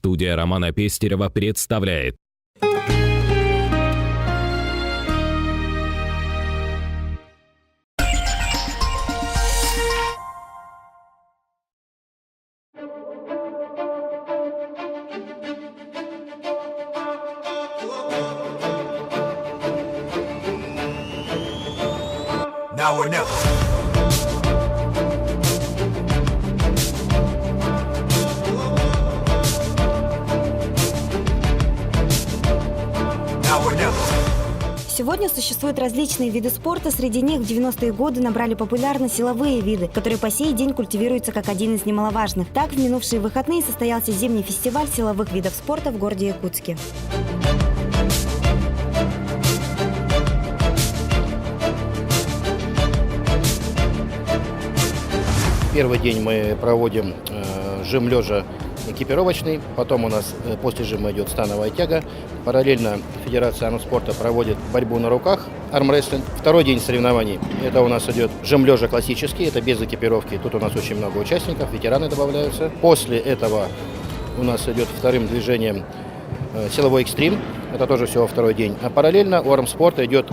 Студия Романа Пестерева представляет. Now or never. Сегодня существуют различные виды спорта. Среди них в 90-е годы набрали популярность силовые виды, которые по сей день культивируются как один из немаловажных. Так, в минувшие выходные состоялся зимний фестиваль силовых видов спорта в городе Якутске. Первый день мы проводим жим лежа экипировочный, потом у нас после жима идет становая тяга. Параллельно Федерация армспорта проводит борьбу на руках, армрестлинг. Второй день соревнований, это у нас идет жим лежа классический, это без экипировки. Тут у нас очень много участников, ветераны добавляются. После этого у нас идет вторым движением силовой экстрим, это тоже всего второй день. А параллельно у армспорта идет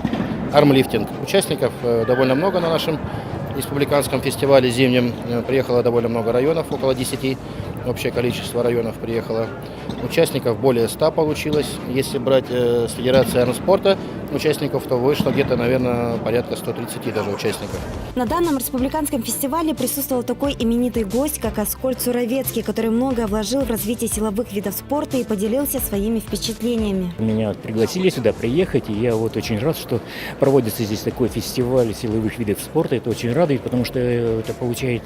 армлифтинг. Участников довольно много на нашем республиканском фестивале зимнем. Приехало довольно много районов, около 10. Общее количество районов приехало. Участников более 100 получилось. Если брать с Федерации армспорта участников, то вышло где-то, наверное, порядка 130 даже участников. На данном республиканском фестивале присутствовал такой именитый гость, как Аскольд Суровецкий, который многое вложил в развитие силовых видов спорта и поделился своими впечатлениями. Меня пригласили сюда приехать, и я очень рад, что проводится здесь такой фестиваль силовых видов спорта. Это очень радует, потому что это получает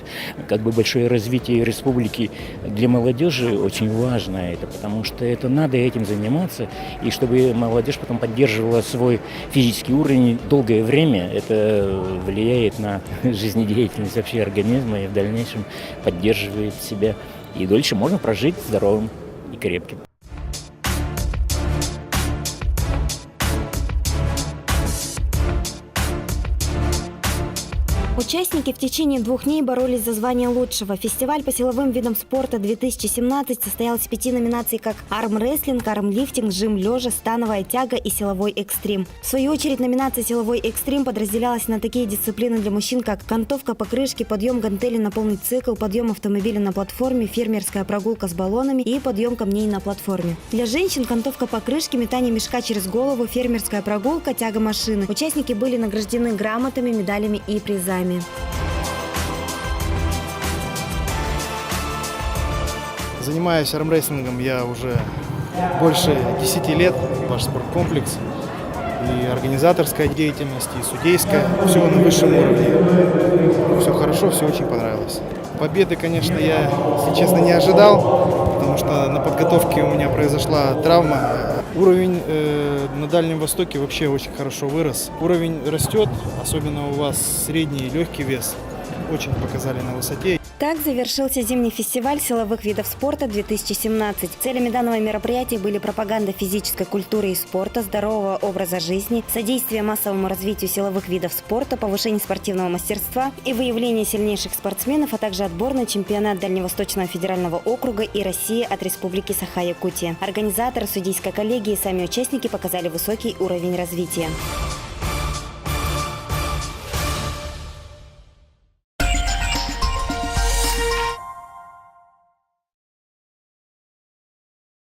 большое развитие республики. Для молодежи очень важно это, потому что это надо этим заниматься, и чтобы молодежь потом поддерживала свой физический уровень долгое время, это влияет на жизнедеятельность вообще организма и в дальнейшем поддерживает себя. И дольше можно прожить здоровым и крепким. Участники в течение 2 дней боролись за звание лучшего. Фестиваль по силовым видам спорта 2017 состоял из 5 номинаций, как армрестлинг, армлифтинг, жим лежа, становая тяга и силовой экстрим. В свою очередь, номинация силовой экстрим подразделялась на такие дисциплины для мужчин, как кантовка покрышки, подъем гантели на полный цикл, подъем автомобиля на платформе, фермерская прогулка с баллонами и подъем камней на платформе. Для женщин кантовка покрышки, метание мешка через голову, фермерская прогулка, тяга машины. Участники были награждены грамотами, медалями и призами. Занимаюсь армрестлингом я уже больше 10 лет. Ваш спорткомплекс и организаторская деятельность, и судейская. Все на высшем уровне. Все хорошо, все очень понравилось. Победы, конечно, я, если честно, не ожидал, потому что на подготовке у меня произошла травма. Уровень на Дальнем Востоке вообще очень хорошо вырос. Уровень растет, особенно у вас средний и легкий вес. Очень показали на высоте. Так завершился зимний фестиваль силовых видов спорта 2017. Целями данного мероприятия были пропаганда физической культуры и спорта, здорового образа жизни, содействие массовому развитию силовых видов спорта, повышение спортивного мастерства и выявление сильнейших спортсменов, а также отбор на чемпионат Дальневосточного федерального округа и России от Республики Саха-Якутия. Организаторы, судейская коллегия и сами участники показали высокий уровень развития.